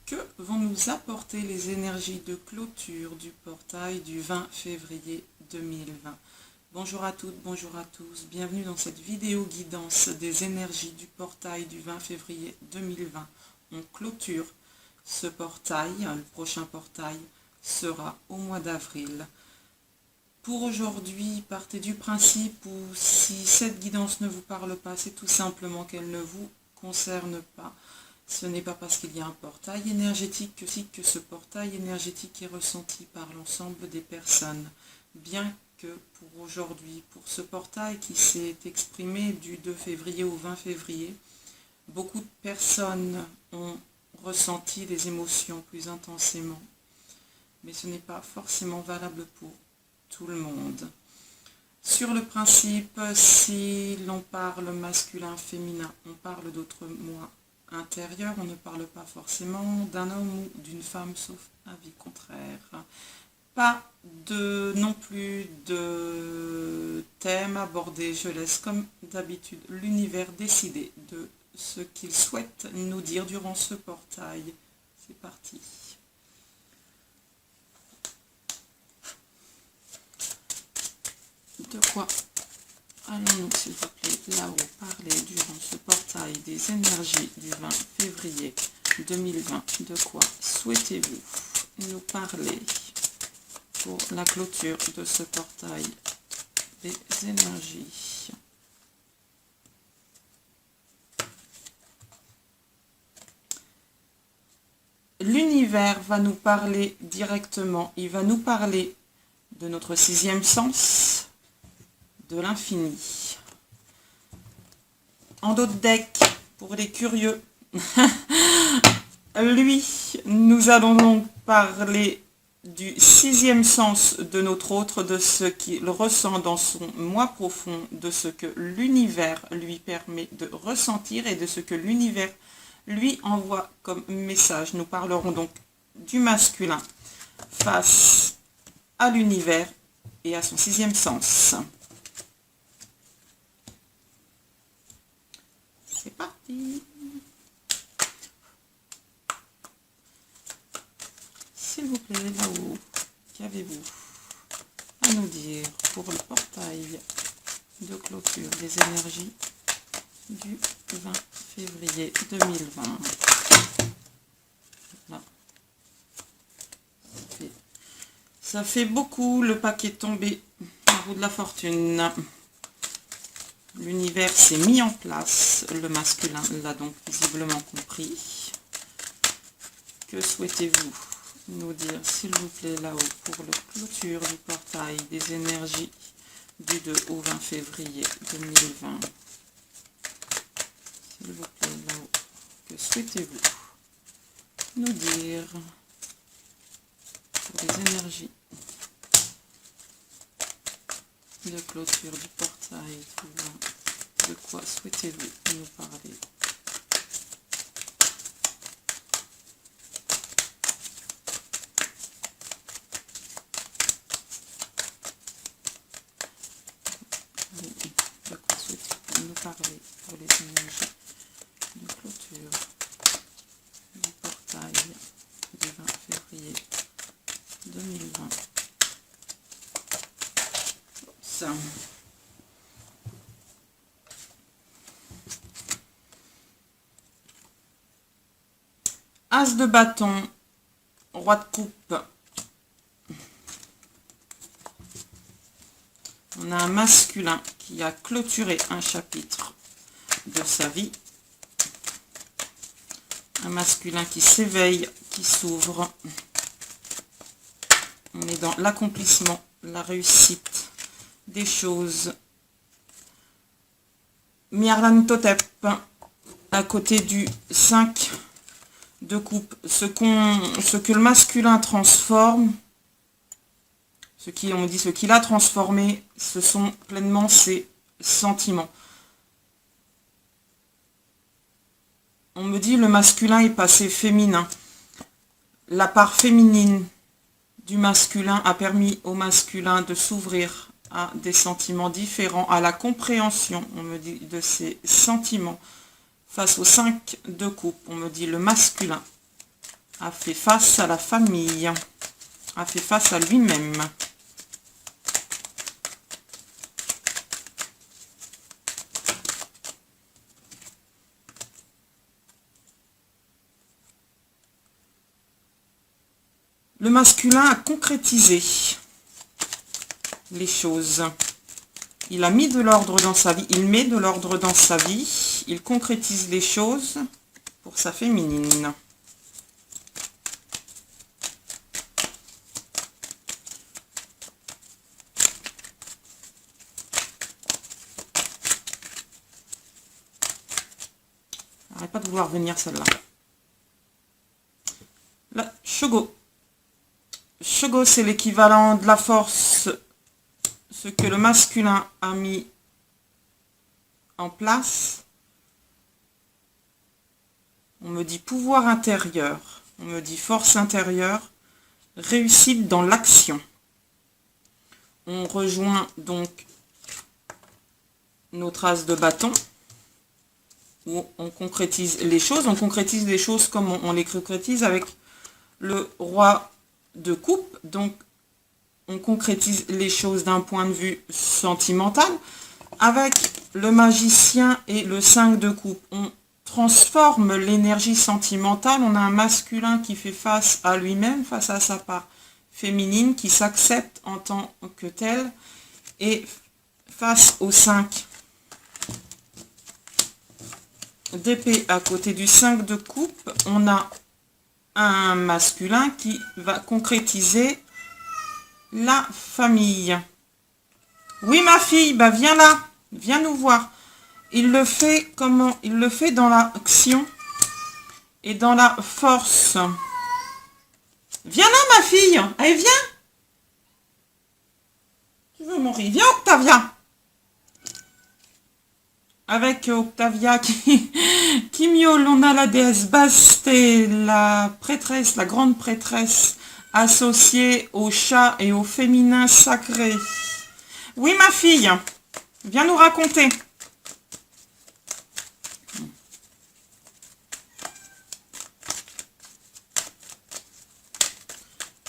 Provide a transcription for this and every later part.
Que vont nous apporter les énergies de clôture du portail du 20 février 2020? Bonjour à toutes, bonjour à tous, bienvenue dans cette vidéo guidance des énergies du portail du 20 février 2020. On clôture ce portail, le prochain portail sera au mois d'avril. Pour aujourd'hui, partez du principe où si cette guidance ne vous parle pas, c'est tout simplement qu'elle ne vous concerne pas. Ce n'est pas parce qu'il y a un portail énergétique que ce portail énergétique est ressenti par l'ensemble des personnes. Bien que pour aujourd'hui, pour ce portail qui s'est exprimé du 2 février au 20 février, beaucoup de personnes ont ressenti les émotions plus intensément. Mais ce n'est pas forcément valable pour tout le monde. Sur le principe, si l'on parle masculin-féminin, on parle d'autres moi intérieur, on ne parle pas forcément d'un homme ou d'une femme, sauf avis contraire. Pas non plus de thème abordé, je laisse comme d'habitude l'univers décider de ce qu'il souhaite nous dire durant ce portail. C'est parti. De quoi allons-nous, s'il vous plaît, là-haut, parler durant ce portail des énergies du 20 février 2020? De quoi souhaitez-vous nous parler pour la clôture de ce portail des énergies? L'univers va nous parler directement, il va nous parler de notre sixième sens, de l'infini. En d'autres decks, pour les curieux, lui, nous allons donc parler du sixième sens de notre autre, de ce qu'il ressent dans son moi profond, de ce que l'univers lui permet de ressentir et de ce que l'univers lui envoie comme message. Nous parlerons donc du masculin face à l'univers et à son sixième sens. C'est parti. S'il vous plaît, là-haut, qu'avez-vous à nous dire pour le portail de clôture des énergies du 20 février 2020? Là. Ça fait beaucoup, le paquet tombé, la roue de la fortune. L'univers s'est mis en place, le masculin l'a donc visiblement compris. Que souhaitez-vous nous dire, s'il vous plaît, là-haut, pour la clôture du portail des énergies du 2 au 20 février 2020? S'il vous plaît, là-haut, que souhaitez-vous nous dire pour les énergies de clôture du portail du 20? De quoi souhaitez-vous nous parler? De quoi souhaitez-vous nous parler pour les énergies de clôture du portail du 20 février 2020? Ça. As de bâton, roi de coupe. On a un masculin qui a clôturé un chapitre de sa vie. Un masculin qui s'éveille, qui s'ouvre. On est dans l'accomplissement, la réussite des choses. Nyarlathotep, à côté du 5 de coupe, ce que le masculin transforme, ce qu'il a transformé, ce sont pleinement ses sentiments. On me dit le masculin est passé féminin. La part féminine du masculin a permis au masculin de s'ouvrir à des sentiments différents, à la compréhension, on me dit, de ses sentiments. Face aux 5 de coupe, on me dit le masculin a fait face à la famille, a fait face à lui-même. Le masculin a concrétisé les choses. Il a mis de l'ordre dans sa vie, il met de l'ordre dans sa vie, il concrétise les choses pour sa féminine. Arrête pas de vouloir venir celle-là. La Shogo. Shogo, c'est l'équivalent de la force, ce que le masculin a mis en place. On me dit pouvoir intérieur, on me dit force intérieure, réussite dans l'action. On rejoint donc notre as de bâton, où on concrétise les choses. On concrétise les choses comme on les concrétise avec le roi de coupe. Donc, on concrétise les choses d'un point de vue sentimental. Avec le magicien et le 5 de coupe, on transforme l'énergie sentimentale. On a un masculin qui fait face à lui-même, face à sa part féminine, qui s'accepte en tant que tel. Et face au 5 d'épée à côté du 5 de coupe, on a un masculin qui va concrétiser la famille. Oui, ma fille, bah viens là, viens nous voir. Il le fait comment? Il le fait dans l'action et dans la force. Viens là, ma fille. Allez, viens. Tu veux mourir? Viens, Octavia. Avec Octavia qui miaule, on a la déesse Bastet, la prêtresse, la grande prêtresse, associée au chat et au féminin sacré. Oui, ma fille, viens nous raconter.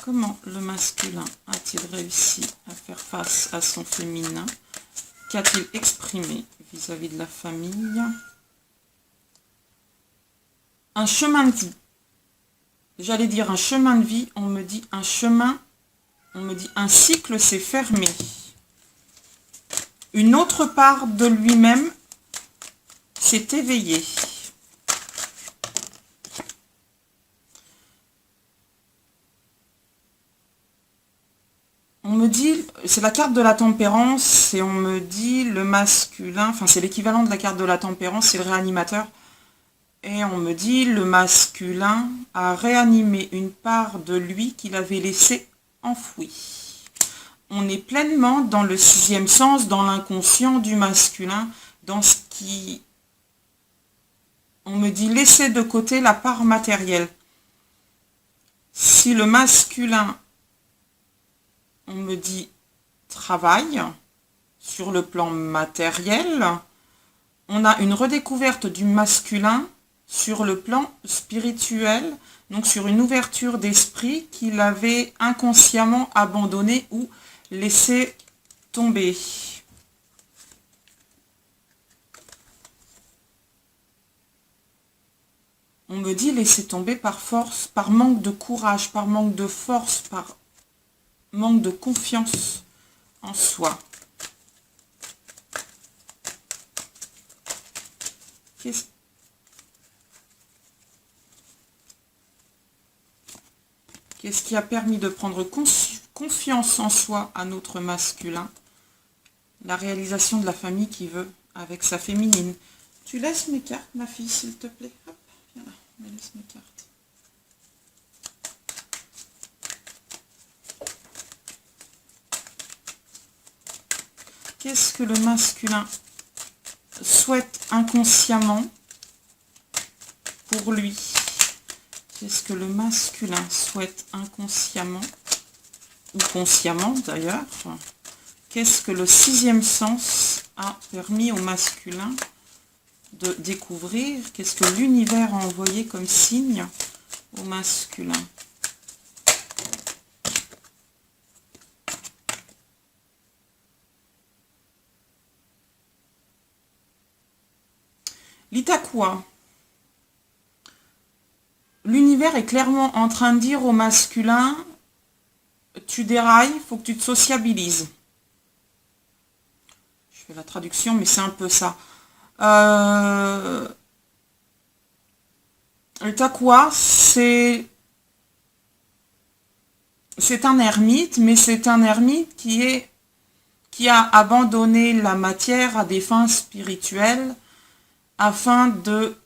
Comment le masculin a-t-il réussi à faire face à son féminin? Qu'a-t-il exprimé vis-à-vis de la famille? Un chemin de vie. J'allais dire un chemin de vie, on me dit un chemin, on me dit un cycle s'est fermé. Une autre part de lui-même s'est éveillée. On me dit, c'est la carte de la tempérance, et on me dit le masculin, enfin c'est l'équivalent de la carte de la tempérance, c'est le réanimateur. Et on me dit le masculin a réanimé une part de lui qu'il avait laissé enfouie. On est pleinement dans le 6e sens, dans l'inconscient du masculin, dans ce qui... On me dit laisser de côté la part matérielle. Si le masculin, on me dit travaille sur le plan matériel, on a une redécouverte du masculin sur le plan spirituel, donc sur une ouverture d'esprit qu'il avait inconsciemment abandonné ou laissé tomber. On me dit laisser tomber par force, par manque de courage, par manque de force, par manque de confiance en soi. Qu'est-ce qui a permis de prendre confiance en soi à notre masculin? La réalisation de la famille qu'il veut avec sa féminine. Tu laisses mes cartes, ma fille, s'il te plaît. Hop, viens là, me laisse mes cartes. Qu'est-ce que le masculin souhaite inconsciemment pour lui? Qu'est-ce que le masculin souhaite inconsciemment, ou consciemment d'ailleurs? Qu'est-ce que le 6e sens a permis au masculin de découvrir? Qu'est-ce que l'univers a envoyé comme signe au masculin. L'Itakua. L'univers est clairement en train de dire au masculin, tu dérailles, il faut que tu te sociabilises. Je fais la traduction, mais c'est un peu ça. L'Itakua, c'est un ermite, mais c'est un ermite qui a abandonné la matière à des fins spirituelles afin de...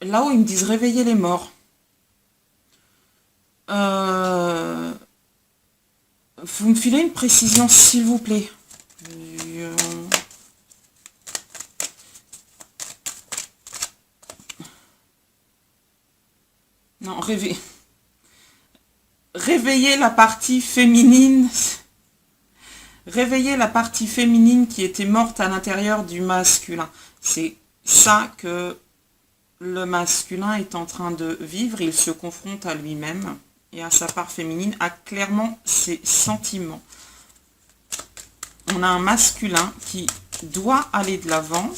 Là où ils me disent réveiller les morts. Vous me filez une précision, s'il vous plaît. Non, réveiller la partie féminine. Réveiller la partie féminine qui était morte à l'intérieur du masculin. C'est ça que le masculin est en train de vivre. Il se confronte à lui-même et à sa part féminine, à clairement ses sentiments. On a un masculin qui doit aller de l'avant.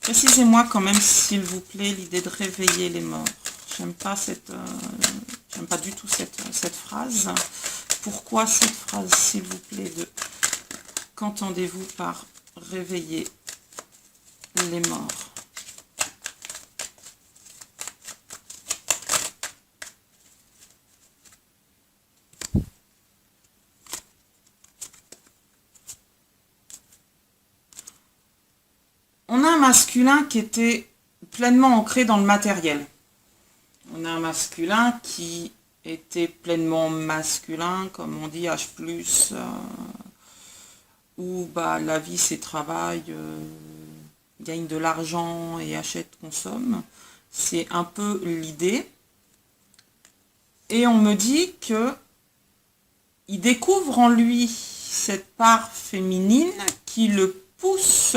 Précisez-moi quand même, s'il vous plaît, l'idée de réveiller les morts. J'aime pas j'aime pas du tout cette phrase. Pourquoi cette phrase, s'il vous plaît, de qu'entendez-vous par réveiller les morts? On a un masculin qui était pleinement ancré dans le matériel. On a un masculin qui était pleinement masculin, comme on dit, H+, où bah, la vie c'est travail, gagne de l'argent et achète, consomme. C'est un peu l'idée. Et on me dit que il découvre en lui cette part féminine qui le pousse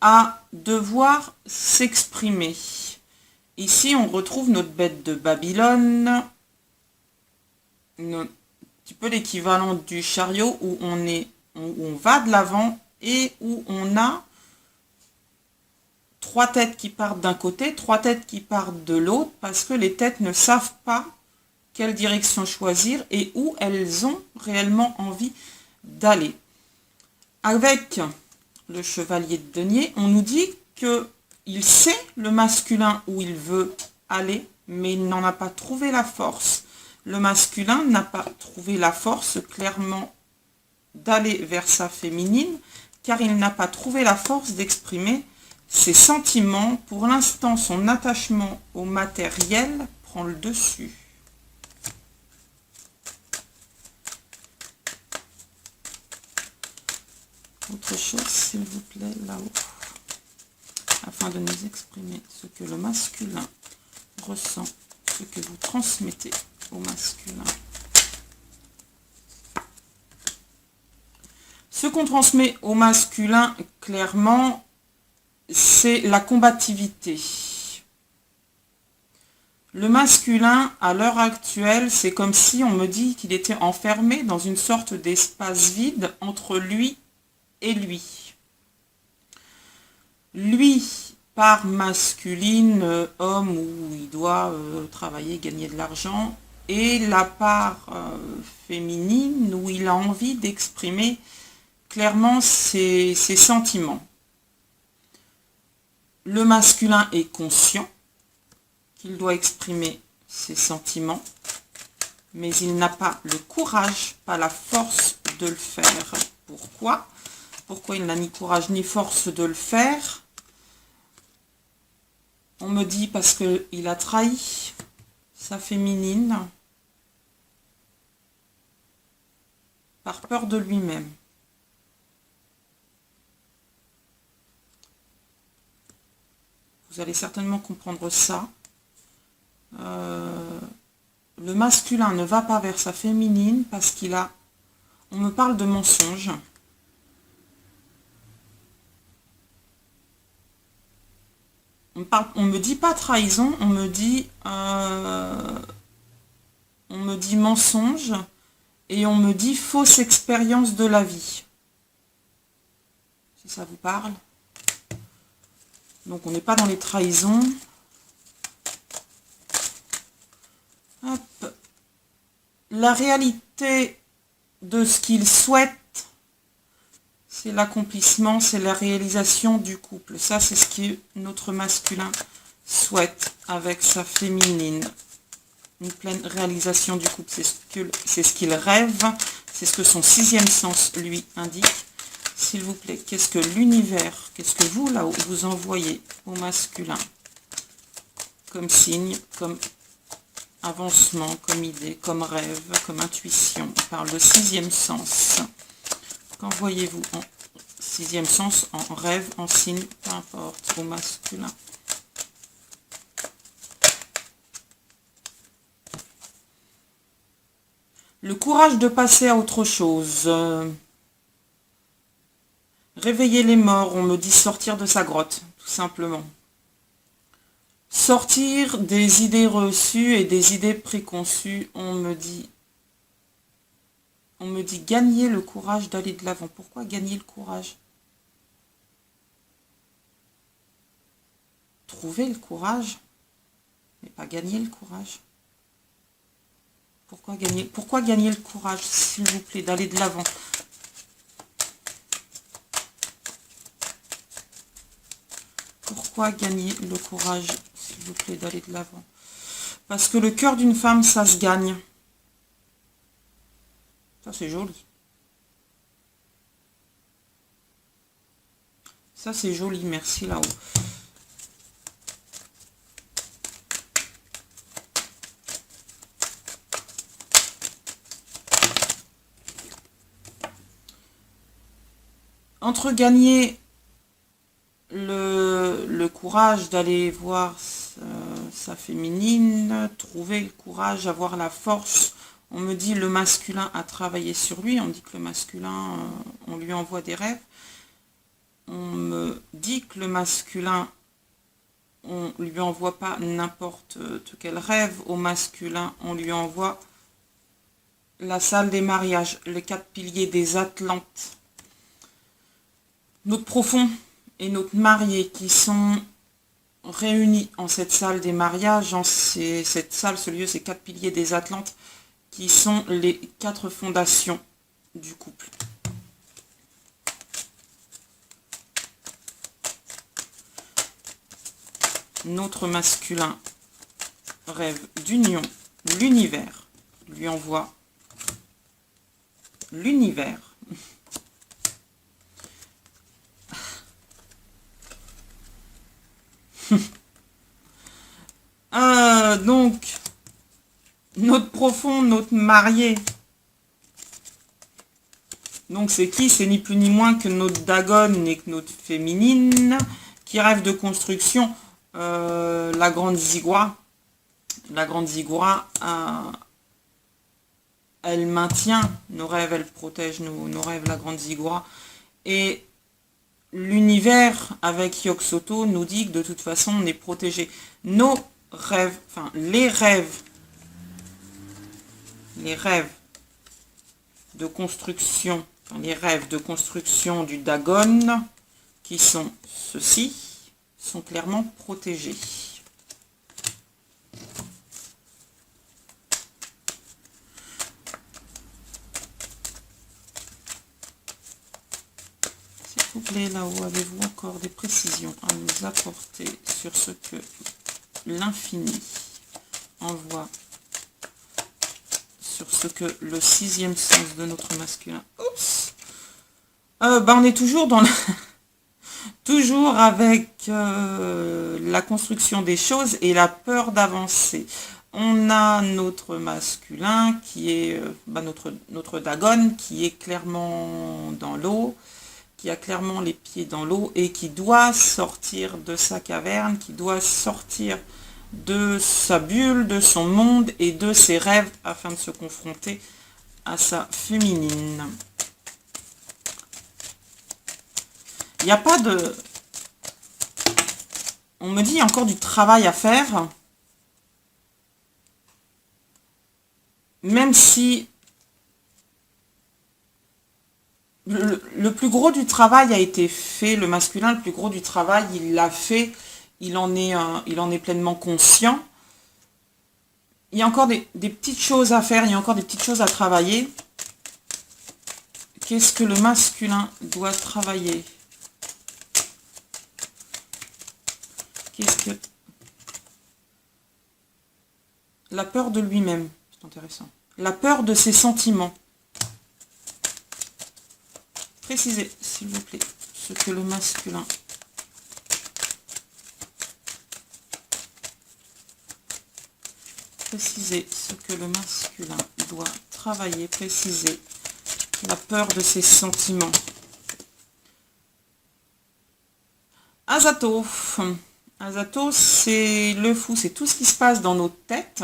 à devoir s'exprimer. Ici, on retrouve notre bête de Babylone, un petit peu l'équivalent du chariot où on va de l'avant et où on a 3 têtes qui partent d'un côté, 3 têtes qui partent de l'autre, parce que les têtes ne savent pas quelle direction choisir et où elles ont réellement envie d'aller. Avec le chevalier de denier, on nous dit qu'il sait le masculin où il veut aller, mais il n'en a pas trouvé la force. Le masculin n'a pas trouvé la force clairement d'aller vers sa féminine, car il n'a pas trouvé la force d'exprimer ses sentiments. Pour l'instant, son attachement au matériel prend le dessus. Autre chose, s'il vous plaît, là-haut, afin de nous exprimer ce que le masculin ressent, ce que vous transmettez au masculin. Ce qu'on transmet au masculin, clairement, c'est la combativité. Le masculin, à l'heure actuelle, c'est comme si on me dit qu'il était enfermé dans une sorte d'espace vide entre lui et lui. Lui, part masculine, homme, où il doit travailler, gagner de l'argent, et la part féminine, où il a envie d'exprimer clairement ses sentiments. Le masculin est conscient qu'il doit exprimer ses sentiments, mais il n'a pas le courage, pas la force de le faire. Pourquoi ? Pourquoi il n'a ni courage ni force de le faire? On me dit parce qu'il a trahi sa féminine par peur de lui-même. Vous allez certainement comprendre ça. Le masculin ne va pas vers sa féminine parce qu'il a... On me parle de mensonge. On me dit pas trahison, on me dit mensonge et on me dit fausse expérience de la vie. Si ça vous parle. Donc on n'est pas dans les trahisons. Hop. La réalité de ce qu'il souhaite, c'est l'accomplissement, c'est la réalisation du couple. Ça, c'est ce que notre masculin souhaite avec sa féminine. Une pleine réalisation du couple. C'est ce qu'il rêve. C'est ce que son sixième sens lui indique. S'il vous plaît, qu'est-ce que l'univers, qu'est-ce que vous, là-haut, vous envoyez au masculin comme signe, comme avancement, comme idée, comme rêve, comme intuition. On parle de sixième sens. Qu'envoyez-vous en sixième sens, en rêve, en signe, peu importe, au masculin? Le courage de passer à autre chose. Réveiller les morts, on me dit sortir de sa grotte, tout simplement. Sortir des idées reçues et des idées préconçues, on me dit gagner le courage d'aller de l'avant. Pourquoi gagner le courage? Trouver le courage, mais pas gagner le courage. Pourquoi gagner le courage, s'il vous plaît, d'aller de l'avant? Pourquoi gagner le courage, s'il vous plaît, d'aller de l'avant? Parce que le cœur d'une femme, ça se gagne. Ça, c'est joli. Ça, c'est joli, merci là-haut. Entre gagner le courage d'aller voir sa féminine, trouver le courage, avoir la force. On me dit le masculin a travaillé sur lui, on dit que le masculin, on lui envoie des rêves. On me dit que le masculin, on lui envoie pas n'importe quel rêve. Au masculin, on lui envoie la salle des mariages, les 4 piliers des Atlantes. Notre profond et notre marié qui sont réunis en cette salle des mariages, cette salle, ce lieu, ces 4 piliers des Atlantes, qui sont les 4 fondations du couple. Notre masculin rêve d'union, l'univers lui envoie l'univers. Donc, notre profond, notre marié. Donc, c'est qui? C'est ni plus ni moins que notre Dagon et que notre féminine qui rêve de construction. La grande Zigora. La grande Zigora, elle maintient nos rêves, elle protège nos rêves, la grande Zigora. Et l'univers, avec Yog-Sothoth, nous dit que de toute façon, on est protégé. Nos rêves, enfin, les rêves de construction, enfin, les rêves de construction du Dagon, qui sont ceux-ci, sont clairement protégés. S'il vous plaît, là-haut, avez-vous encore des précisions à nous apporter sur ce que l'infini envoie, sur ce que le 6e sens de notre masculin. Oups, on est toujours dans toujours avec la construction des choses et la peur d'avancer. On a notre masculin qui est notre Dagon qui est clairement dans l'eau, qui a clairement les pieds dans l'eau et qui doit sortir de sa caverne, qui doit sortir de sa bulle, de son monde et de ses rêves afin de se confronter à sa féminine. Il n'y a pas de... On me dit, il y a encore du travail à faire. Même si le plus gros du travail a été fait, le masculin, le plus gros du travail, il l'a fait, il en est pleinement conscient. Il y a encore des petites choses à faire, il y a encore des petites choses à travailler. Qu'est-ce que le masculin doit travailler? Qu'est-ce que... La peur de lui-même, c'est intéressant. La peur de ses sentiments. Précisez, s'il vous plaît, ce que le masculin... Précisez ce que le masculin doit travailler. Précisez la peur de ses sentiments. Azato. Azato, c'est le fou. C'est tout ce qui se passe dans nos têtes.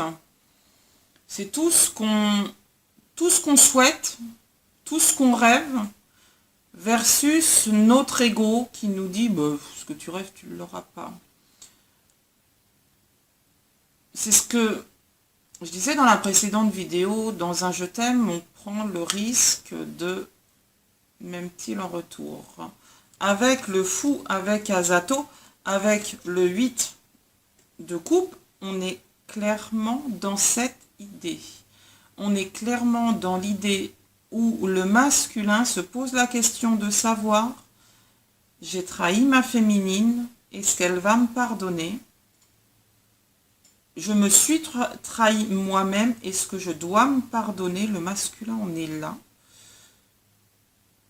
C'est tout ce qu'on souhaite, tout ce qu'on rêve, versus notre ego qui nous dit bah, ce que tu rêves, tu ne l'auras pas. C'est ce que je disais dans la précédente vidéo, dans un je t'aime, on prend le risque de m'aime-t-il en retour. Avec le fou, avec Azato, avec le 8 de coupe, on est clairement dans cette idée. On est clairement dans l'idée où le masculin se pose la question de savoir, j'ai trahi ma féminine, est-ce qu'elle va me pardonner? Je me suis trahi moi-même, est-ce que je dois me pardonner? Le masculin, on est là.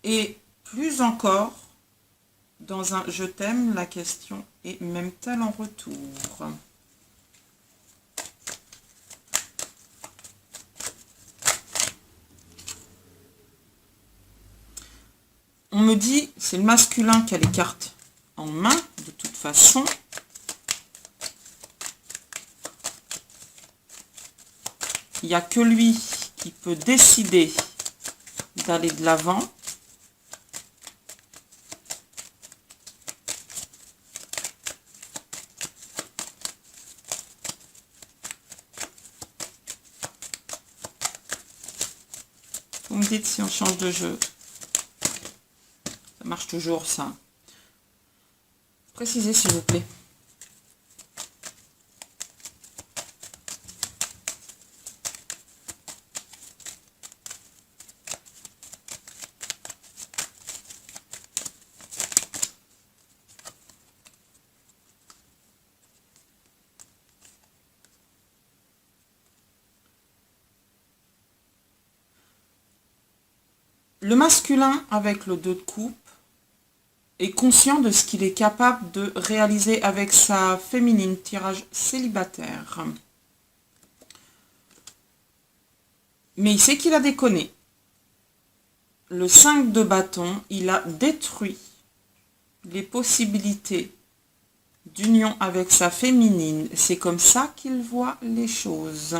Et plus encore, dans un je t'aime, la question est m'aime-t-elle en retour? On me dit, c'est le masculin qui a les cartes en main, de toute façon. Il n'y a que lui qui peut décider d'aller de l'avant. Vous me dites si on change de jeu. Ça marche toujours, ça. Précisez, s'il vous plaît. Le masculin, avec le 2 de coupe, est conscient de ce qu'il est capable de réaliser avec sa féminine, tirage célibataire. Mais il sait qu'il a déconné. Le 5 de bâton, il a détruit les possibilités d'union avec sa féminine. C'est comme ça qu'il voit les choses.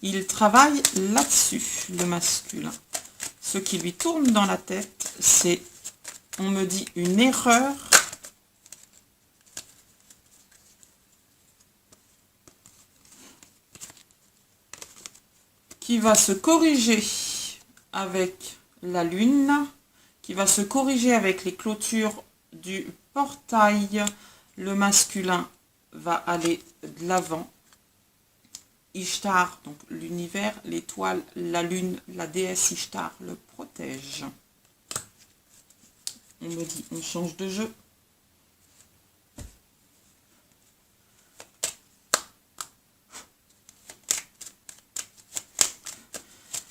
Il travaille là-dessus, le masculin. Ce qui lui tourne dans la tête, c'est, on me dit, une erreur qui va se corriger avec la lune, qui va se corriger avec les clôtures du portail. Le masculin va aller de l'avant. Ishtar, donc l'univers, l'étoile, la lune, la déesse Ishtar le protège. On me dit, on change de jeu.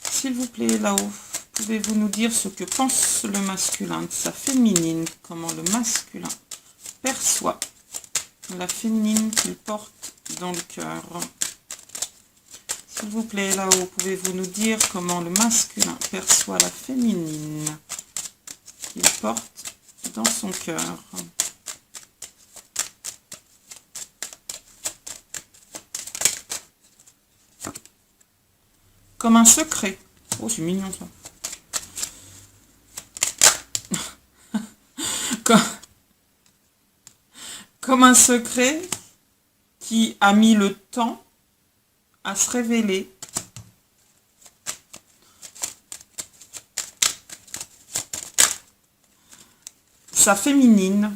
S'il vous plaît, là-haut, pouvez-vous nous dire ce que pense le masculin de sa féminine, comment le masculin perçoit la féminine qu'il porte dans le cœur. S'il vous plaît, là-haut, pouvez-vous nous dire comment le masculin perçoit la féminine qu'il porte dans son cœur. Comme un secret. Oh, c'est mignon ça. comme, comme un secret qui a mis le temps à se révéler. Sa féminine.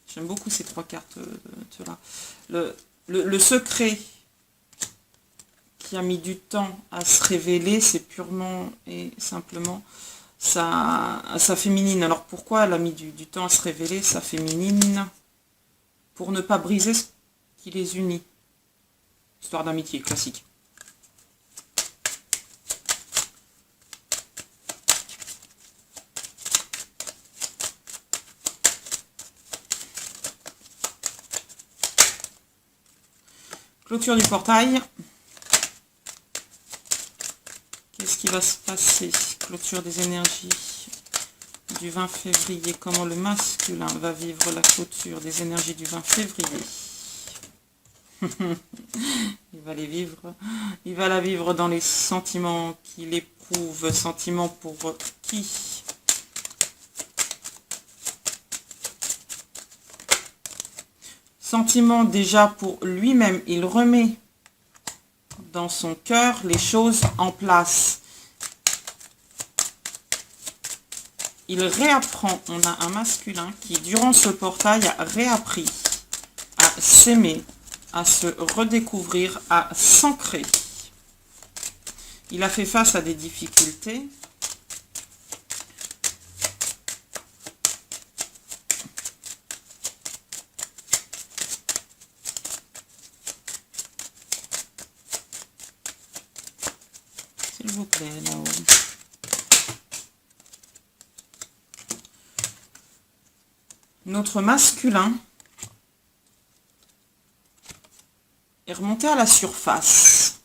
J'aime beaucoup ces trois cartes là. Le secret qui a mis du temps à se révéler, c'est purement et simplement sa féminine. Alors pourquoi elle a mis du temps à se révéler, sa féminine? Pour ne pas briser ce qui les unit. Histoire d'amitié, classique. Clôture du portail. Qu'est-ce qui va se passer? Clôture des énergies du 20 février. Comment le masculin va vivre la clôture des énergies du 20 février? Il va les vivre. Il va la vivre dans les sentiments qu'il éprouve. Sentiments pour qui? Sentiment déjà pour lui-même, il remet dans son cœur les choses en place. Il réapprend, on a un masculin qui durant ce portail a réappris à s'aimer, à se redécouvrir, à s'ancrer. Il a fait face à des difficultés. S'il vous plaît, là-haut. Notre masculin est remonté à la surface.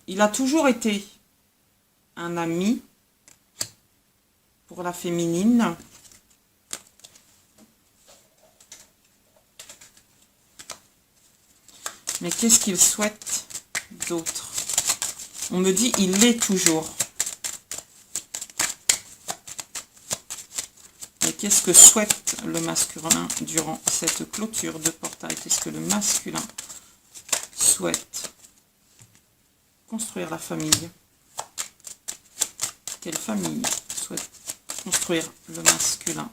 Il a toujours été un ami pour la féminine. Mais qu'est-ce qu'il souhaite d'autre? On me dit il l'est toujours. Mais qu'est-ce que souhaite le masculin durant cette clôture de portail? Qu'est-ce que le masculin souhaite? Construire la famille. Quelle famille souhaite construire le masculin?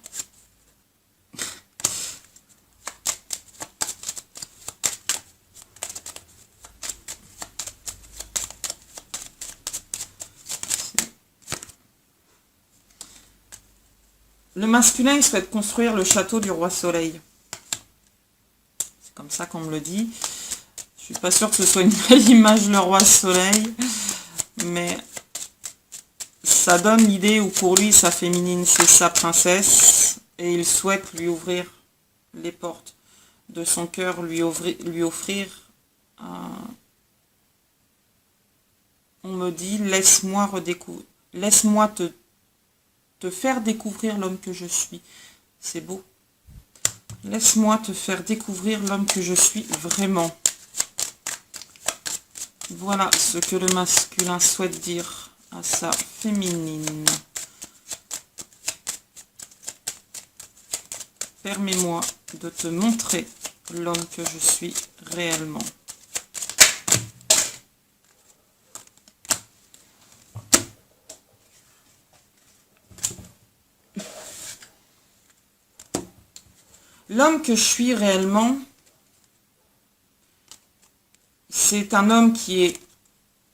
Le masculin, il souhaite construire le château du roi soleil. C'est comme ça qu'on me le dit. Je suis pas sûre que ce soit une belle image, le roi soleil. Mais ça donne l'idée où pour lui, sa féminine, c'est sa princesse. Et il souhaite lui ouvrir les portes de son cœur, lui offrir. On me dit, laisse-moi redécouvrir. Laisse-moi te faire découvrir l'homme que je suis. C'est beau. Laisse-moi te faire découvrir l'homme que je suis vraiment. Voilà ce que le masculin souhaite dire à sa féminine. Permets-moi de te montrer l'homme que je suis réellement. L'homme que je suis réellement, c'est un homme qui est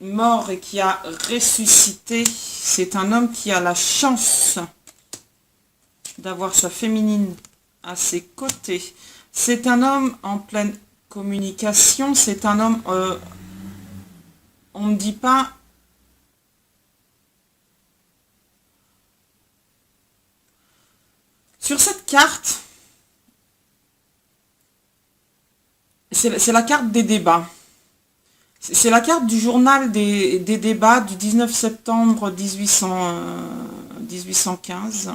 mort et qui a ressuscité. C'est un homme qui a la chance d'avoir sa féminine à ses côtés. C'est un homme en pleine communication. C'est un homme, on ne dit pas... Sur cette carte, c'est la carte des débats. C'est la carte du journal des débats du 19 septembre 1815.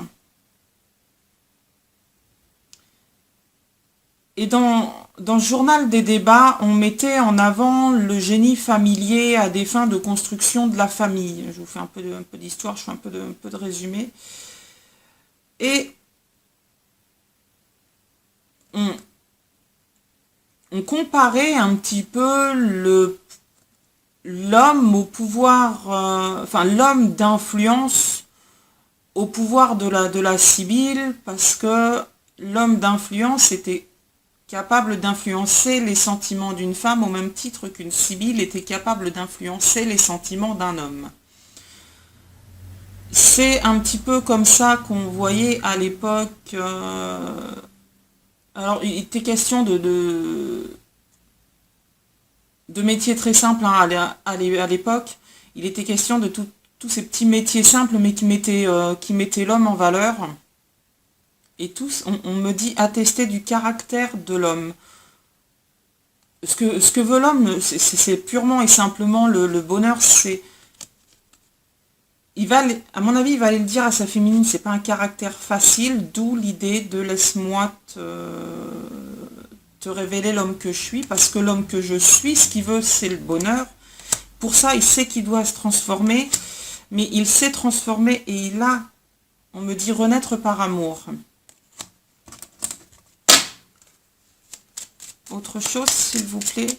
Et dans dans le journal des débats, on mettait en avant le génie familier à des fins de construction de la famille. Je vous fais un peu d'histoire, je fais un peu de résumé. Et on comparait un petit peu l'homme au pouvoir, enfin l'homme d'influence au pouvoir de la Sibylle, parce que l'homme d'influence était capable d'influencer les sentiments d'une femme au même titre qu'une Sibylle était capable d'influencer les sentiments d'un homme. C'est un petit peu comme ça qu'on voyait à l'époque. Alors, il était question de métiers très simples hein, à l'époque. Il était question de tous ces petits métiers simples, mais qui mettaient l'homme en valeur. Et tous, on me dit attester du caractère de l'homme. Ce que veut l'homme, c'est purement et simplement le bonheur. À mon avis, il va aller le dire à sa féminine, c'est pas un caractère facile, d'où l'idée de laisse-moi te révéler l'homme que je suis, parce que l'homme que je suis, ce qu'il veut, c'est le bonheur. Pour ça, il sait qu'il doit se transformer, mais il s'est transformé et il a, on me dit, renaître par amour. Autre chose, s'il vous plaît,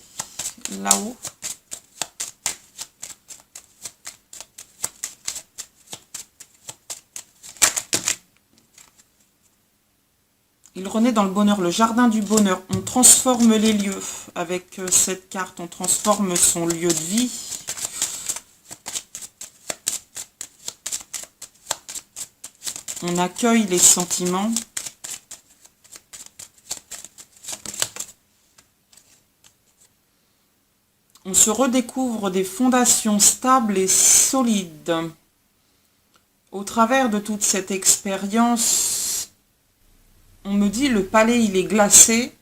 là-haut. Il renaît dans le bonheur, le jardin du bonheur. On transforme les lieux avec cette carte, on transforme son lieu de vie. On accueille les sentiments. On se redécouvre des fondations stables et solides. Au travers de toute cette expérience, on me dit le palais il est glacé,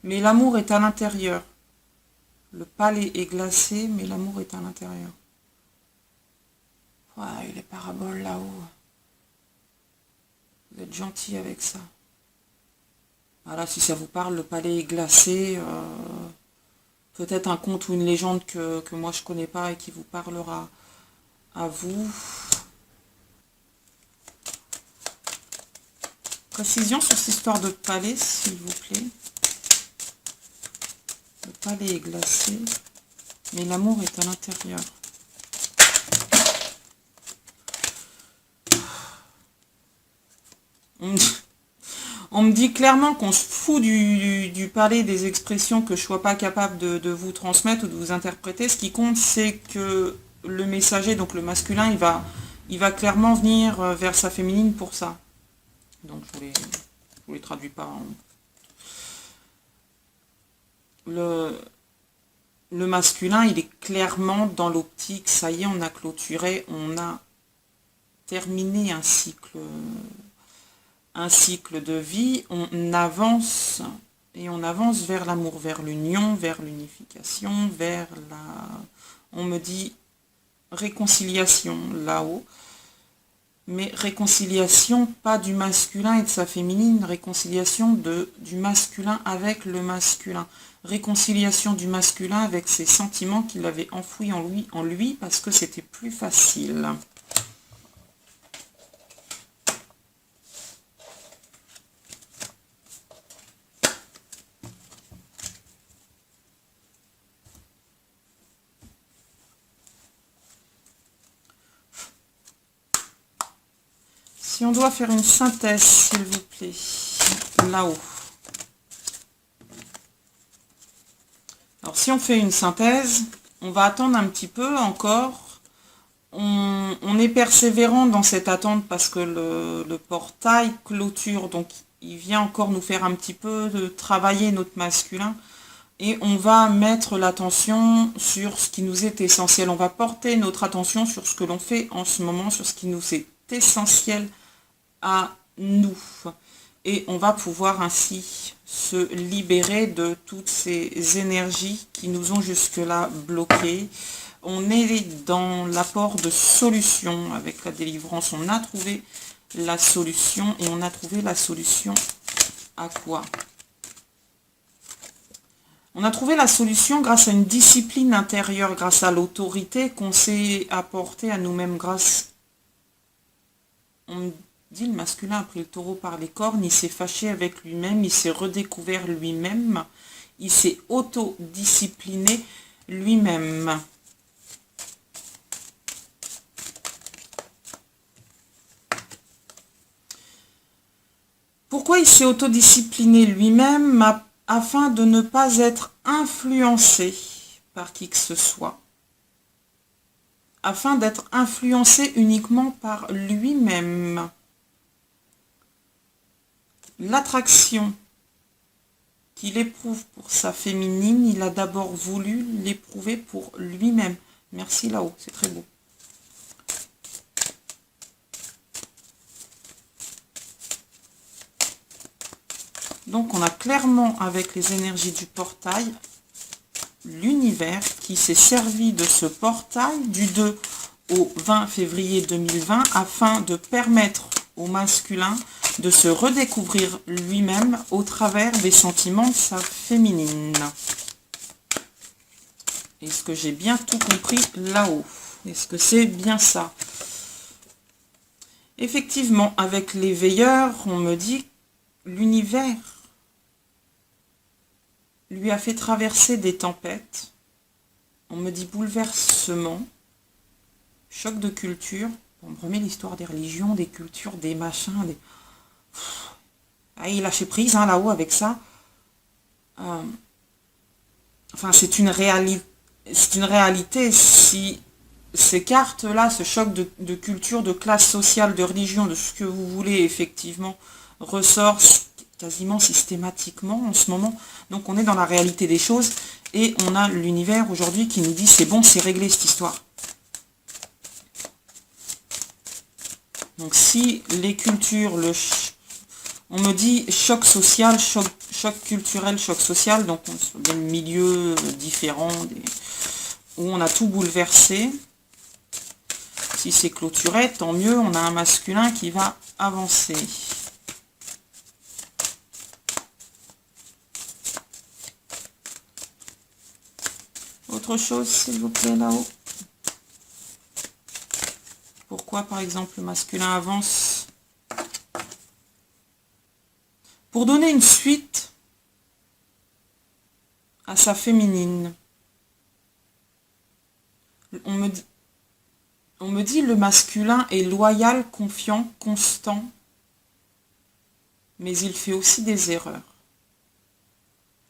mais l'amour est à l'intérieur. Le palais est glacé, mais l'amour est à l'intérieur. Ouais, les paraboles là-haut. Vous êtes gentil avec ça. Voilà, si ça vous parle, le palais est glacé. Peut-être un conte ou une légende que moi je connais pas et qui vous parlera à vous. Précision sur cette histoire de palais, s'il vous plaît. Le palais est glacé, mais l'amour est à l'intérieur. On me dit clairement qu'on se fout du palais des expressions que je ne sois pas capable de vous transmettre ou de vous interpréter. Ce qui compte, c'est que le messager, donc le masculin, il va clairement venir vers sa féminine pour ça. Donc je ne vous les traduis pas. Le masculin, il est clairement dans l'optique, ça y est, on a clôturé, on a terminé un cycle de vie, on avance et on avance vers l'amour, vers l'union, vers l'unification, vers on me dit réconciliation là-haut, mais réconciliation pas du masculin et de sa féminine, réconciliation du masculin avec le masculin, réconciliation du masculin avec ses sentiments qu'il avait enfouis en lui parce que c'était plus facile. Si on doit faire une synthèse, s'il vous plaît, là-haut. Alors, si on fait une synthèse, on va attendre un petit peu encore. On est persévérant dans cette attente parce que le portail clôture. Donc, il vient encore nous faire un petit peu de travailler notre masculin. Et on va mettre l'attention sur ce qui nous est essentiel. On va porter notre attention sur ce que l'on fait en ce moment, sur ce qui nous est essentiel à nous. Et on va pouvoir ainsi se libérer de toutes ces énergies qui nous ont jusque-là bloqués. On est dans l'apport de solutions avec la délivrance. On a trouvé la solution et on a trouvé la solution à quoi? On a trouvé la solution grâce à une discipline intérieure, grâce à l'autorité qu'on s'est apportée à nous-mêmes, On me dit, le masculin a pris le taureau par les cornes, il s'est fâché avec lui-même, il s'est redécouvert lui-même, il s'est autodiscipliné lui-même. Pourquoi il s'est autodiscipliné lui-même? Afin de ne pas être influencé par qui que ce soit. Afin d'être influencé uniquement par lui-même. L'attraction qu'il éprouve pour sa féminine, il a d'abord voulu l'éprouver pour lui-même. Merci là-haut, c'est très beau. Donc on a clairement avec les énergies du portail, l'univers qui s'est servi de ce portail du 2 au 20 février 2020 afin de permettre au masculin de se redécouvrir lui-même au travers des sentiments de sa féminine. Est-ce que j'ai bien tout compris là-haut? Est-ce que c'est bien ça? Effectivement, avec les veilleurs, on me dit l'univers lui a fait traverser des tempêtes. On me dit bouleversement, choc de culture. On me remet l'histoire des religions, des cultures, des machins. Ah, il lâchait prise hein, là-haut avec ça. Enfin, c'est une réalité. Si ces cartes-là, ce choc de culture, de classe sociale, de religion, de ce que vous voulez, effectivement, ressort quasiment systématiquement en ce moment. Donc on est dans la réalité des choses et on a l'univers aujourd'hui qui nous dit c'est bon, c'est réglé cette histoire. Donc si les cultures, on me dit choc social, choc culturel, choc social, donc on des milieux différents, où on a tout bouleversé. Si c'est clôturé, tant mieux, on a un masculin qui va avancer. Autre chose, s'il vous plaît, là-haut. Pourquoi, par exemple, le masculin avance? Pour donner une suite à sa féminine. On me dit le masculin est loyal, confiant, constant, mais il fait aussi des erreurs.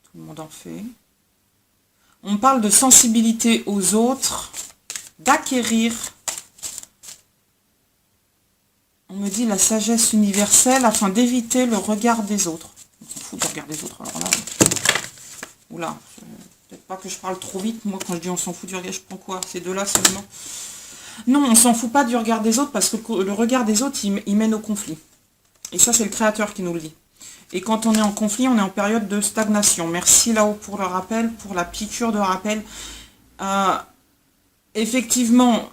Tout le monde en fait. On parle de sensibilité aux autres, d'acquérir. On me dit la sagesse universelle afin d'éviter le regard des autres. On s'en fout du regard des autres, alors là. Oula, peut-être pas que je parle trop vite. Moi, quand je dis on s'en fout du regard, je prends quoi? Ces deux-là seulement? Non, on s'en fout pas du regard des autres parce que le regard des autres, il mène au conflit. Et ça, c'est le créateur qui nous le dit. Et quand on est en conflit, on est en période de stagnation. Merci là-haut pour le rappel, pour la piqûre de rappel. Effectivement,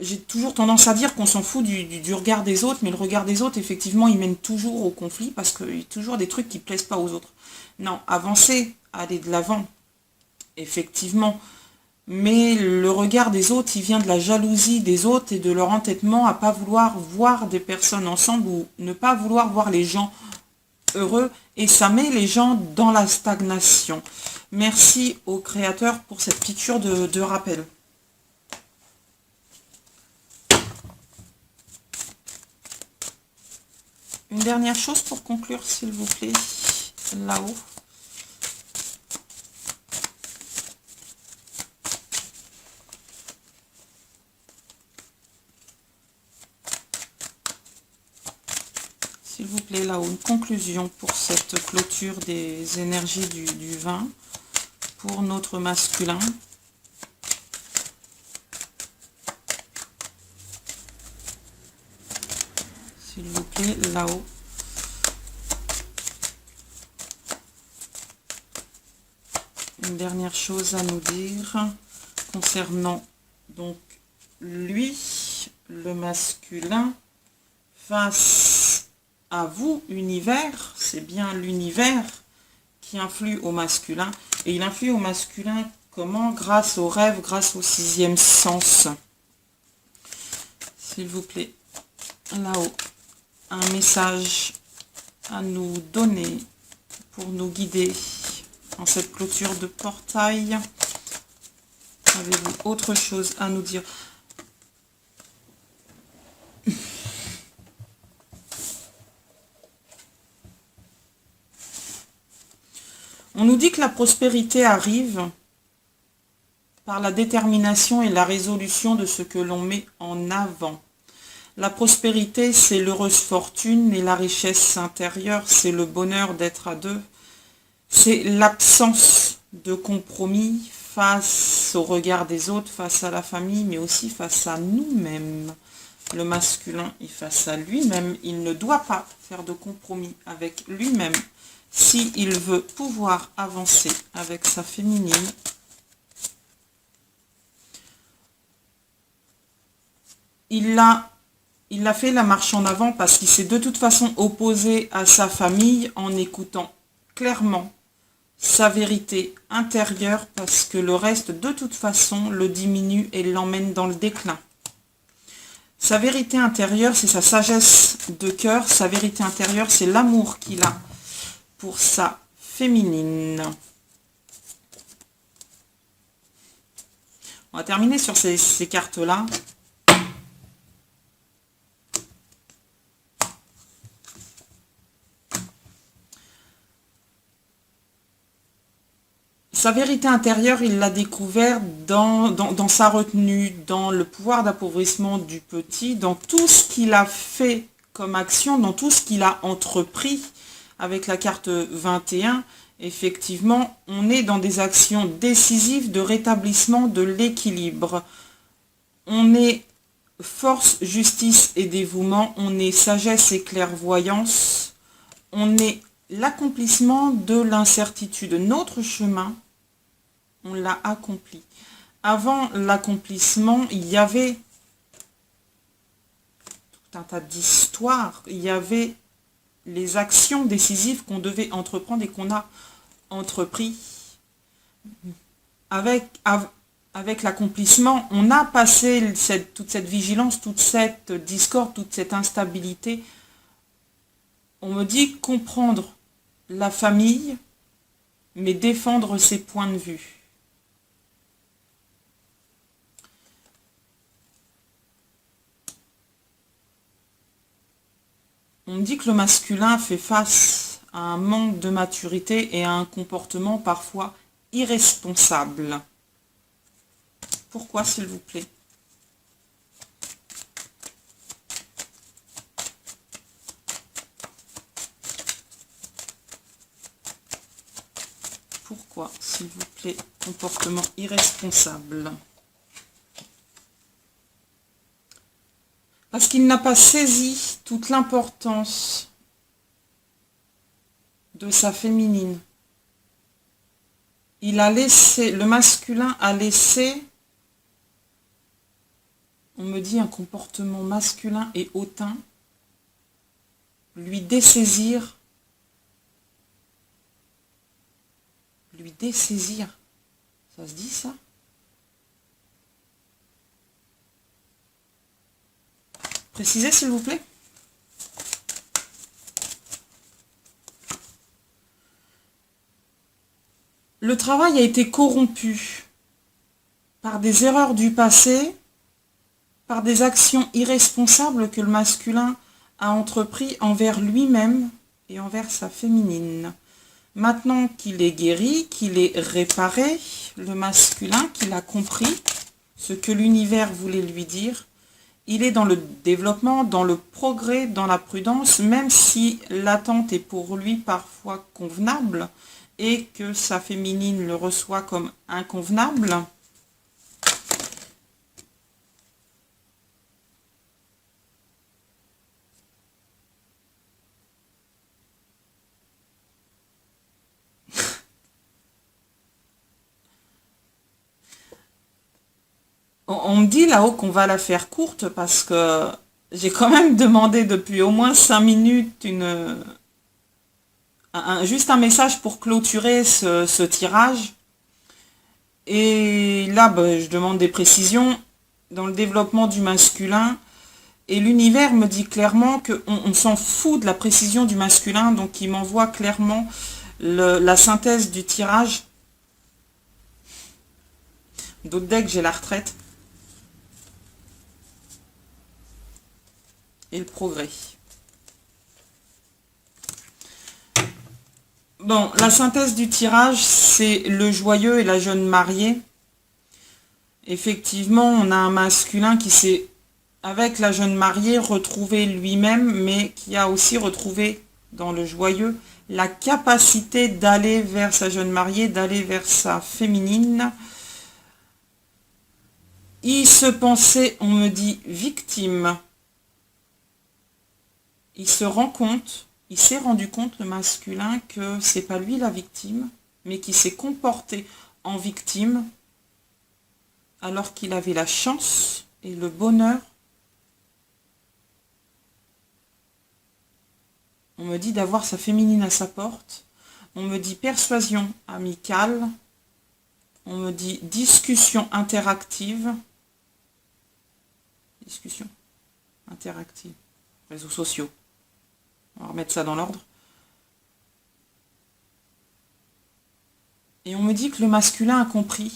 j'ai toujours tendance à dire qu'on s'en fout du regard des autres, mais le regard des autres, effectivement, il mène toujours au conflit parce qu'il y a toujours des trucs qui ne plaisent pas aux autres. Non, avancer, aller de l'avant, effectivement. Mais le regard des autres, il vient de la jalousie des autres et de leur entêtement à ne pas vouloir voir des personnes ensemble ou ne pas vouloir voir les gens heureux, et ça met les gens dans la stagnation. Merci au créateur pour cette piqûre de rappel. Une dernière chose pour conclure, s'il vous plaît, là-haut. S'il vous plaît, là-haut, une conclusion pour cette clôture des énergies du vin pour notre masculin. S'il vous plaît, là-haut. Une dernière chose à nous dire concernant donc lui, le masculin, face à vous, univers. C'est bien l'univers qui influe au masculin. Et il influe au masculin comment? Grâce au rêve, grâce au sixième sens. S'il vous plaît, là-haut, un message à nous donner pour nous guider en cette clôture de portail. Avez-vous autre chose à nous dire? On nous dit que la prospérité arrive par la détermination et la résolution de ce que l'on met en avant. La prospérité, c'est l'heureuse fortune et la richesse intérieure, c'est le bonheur d'être à deux. C'est l'absence de compromis face au regard des autres, face à la famille, mais aussi face à nous-mêmes. Le masculin est face à lui-même, il ne doit pas faire de compromis avec lui-même. S'il veut pouvoir avancer avec sa féminine, il a fait la marche en avant parce qu'il s'est de toute façon opposé à sa famille en écoutant clairement sa vérité intérieure parce que le reste de toute façon le diminue et l'emmène dans le déclin. Sa vérité intérieure, c'est sa sagesse de cœur. Sa vérité intérieure, c'est l'amour qu'il a pour sa féminine. On va terminer sur ces cartes-là. Sa vérité intérieure, il l'a découvert dans sa retenue, dans le pouvoir d'appauvrissement du petit, dans tout ce qu'il a fait comme action, dans tout ce qu'il a entrepris. Avec la carte 21, effectivement, on est dans des actions décisives de rétablissement de l'équilibre. On est force, justice et dévouement, on est sagesse et clairvoyance, on est l'accomplissement de l'incertitude. Notre chemin, on l'a accompli. Avant l'accomplissement, il y avait tout un tas d'histoires, il y avait les actions décisives qu'on devait entreprendre et qu'on a entrepris. Avec l'accomplissement, on a passé toute cette vigilance, toute cette discorde, toute cette instabilité. On me dit comprendre la famille, mais défendre ses points de vue. On me dit que le masculin fait face à un manque de maturité et à un comportement parfois irresponsable. Pourquoi, s'il vous plaît? Pourquoi, s'il vous plaît, comportement irresponsable? Parce qu'il n'a pas saisi toute l'importance de sa féminine. Il a laissé, le masculin a laissé, on me dit un comportement masculin et hautain, lui dessaisir, ça se dit ça? Précisez s'il vous plaît. Le travail a été corrompu par des erreurs du passé, par des actions irresponsables que le masculin a entrepris envers lui-même et envers sa féminine. Maintenant qu'il est guéri, qu'il est réparé, le masculin, qu'il a compris ce que l'univers voulait lui dire, il est dans le développement, dans le progrès, dans la prudence, même si l'attente est pour lui parfois convenable et que sa féminine le reçoit comme inconvenable. On me dit là-haut qu'on va la faire courte parce que j'ai quand même demandé depuis au moins 5 minutes juste un message pour clôturer ce tirage. Et là, bah, je demande des précisions dans le développement du masculin. Et l'univers me dit clairement qu'on s'en fout de la précision du masculin. Donc, il m'envoie clairement la synthèse du tirage. D'autres decks, j'ai la retraite. Et le progrès. Bon, la synthèse du tirage, c'est le joyeux et la jeune mariée. Effectivement, on a un masculin qui s'est, avec la jeune mariée, retrouvé lui-même, mais qui a aussi retrouvé dans le joyeux la capacité d'aller vers sa jeune mariée, d'aller vers sa féminine. Il se pensait, on me dit, victime. Il se rend compte. Il s'est rendu compte, le masculin, que c'est pas lui la victime, mais qu'il s'est comporté en victime alors qu'il avait la chance et le bonheur. On me dit d'avoir sa féminine à sa porte. On me dit persuasion amicale. On me dit discussion interactive. Discussion interactive. Réseaux sociaux. On va remettre ça dans l'ordre. Et on me dit que le masculin a compris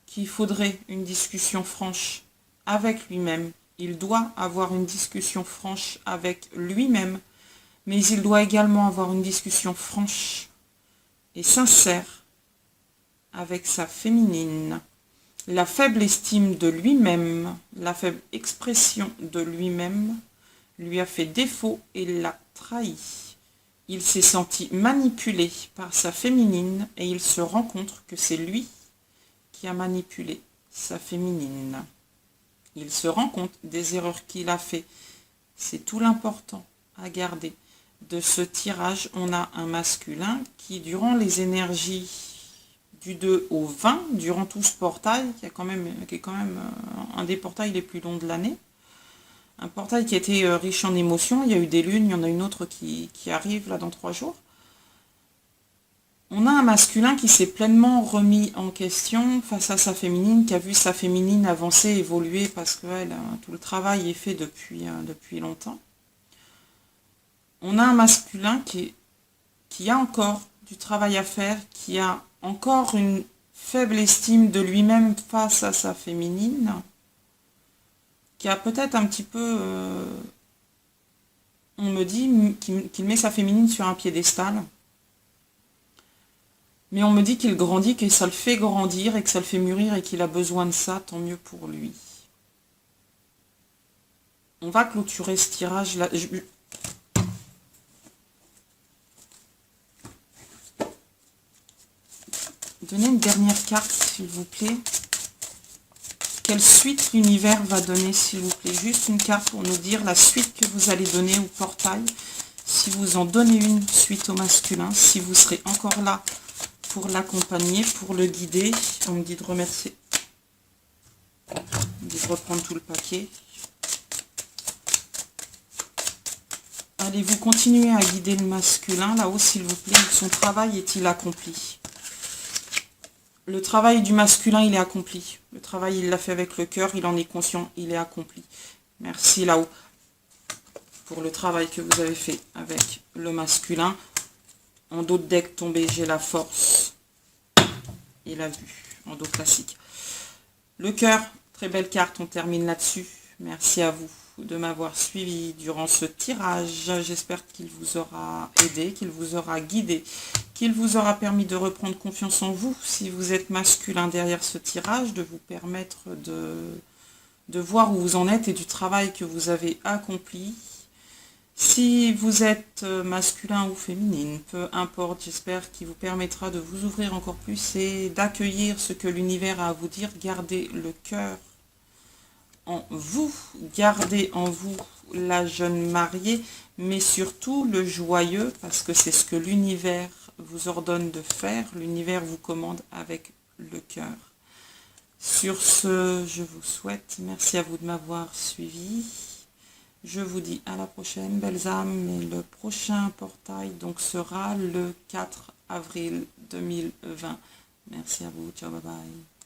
qu'il faudrait une discussion franche avec lui-même. Il doit avoir une discussion franche avec lui-même, mais il doit également avoir une discussion franche et sincère avec sa féminine. La faible estime de lui-même, la faible expression de lui-même, lui a fait défaut et l'a trahi. Il s'est senti manipulé par sa féminine et il se rend compte que c'est lui qui a manipulé sa féminine. Il se rend compte des erreurs qu'il a fait. C'est tout l'important à garder. De ce tirage, on a un masculin qui, durant les énergies du 2 au 20, durant tout ce portail, qui est quand même un des portails les plus longs de l'année, un portail qui a été riche en émotions. Il y a eu des lunes, il y en a une autre qui arrive là dans 3 jours. On a un masculin qui s'est pleinement remis en question face à sa féminine, qui a vu sa féminine avancer, évoluer, parce que tout le travail est fait depuis longtemps. On a un masculin qui a encore du travail à faire, qui a encore une faible estime de lui-même face à sa féminine, qui a peut-être un petit peu, on me dit qu'il met sa féminine sur un piédestal, mais on me dit qu'il grandit, que ça le fait grandir et que ça le fait mûrir et qu'il a besoin de ça, tant mieux pour lui. On va clôturer ce tirage là. Donnez une dernière carte, s'il vous plaît. Quelle suite l'univers va donner, s'il vous plaît? Juste une carte pour nous dire la suite que vous allez donner au portail. Si vous en donnez une suite au masculin, si vous serez encore là pour l'accompagner, pour le guider. On me dit de remercier. On me dit de reprendre tout le paquet. Allez-vous continuer à guider le masculin là-haut, s'il vous plaît? Son travail est-il accompli? Le travail du masculin, il est accompli. Le travail, il l'a fait avec le cœur, il en est conscient, il est accompli. Merci là-haut pour le travail que vous avez fait avec le masculin. En dos de deck tombé, j'ai la force et la vue, en dos classique. Le cœur, très belle carte, on termine là-dessus. Merci à vous de m'avoir suivi durant ce tirage. J'espère qu'il vous aura aidé, qu'il vous aura guidé, qu'il vous aura permis de reprendre confiance en vous, si vous êtes masculin derrière ce tirage, de vous permettre de voir où vous en êtes et du travail que vous avez accompli. Si vous êtes masculin ou féminine, peu importe, j'espère qu'il vous permettra de vous ouvrir encore plus et d'accueillir ce que l'univers a à vous dire. Gardez le cœur en vous, gardez en vous la jeune mariée, mais surtout le joyeux, parce que c'est ce que l'univers vous ordonne de faire, l'univers vous commande avec le cœur. Sur ce, je vous souhaite, merci à vous de m'avoir suivi. Je vous dis à la prochaine, belles âmes. Et le prochain portail donc sera le 4 avril 2020. Merci à vous. Ciao, bye bye.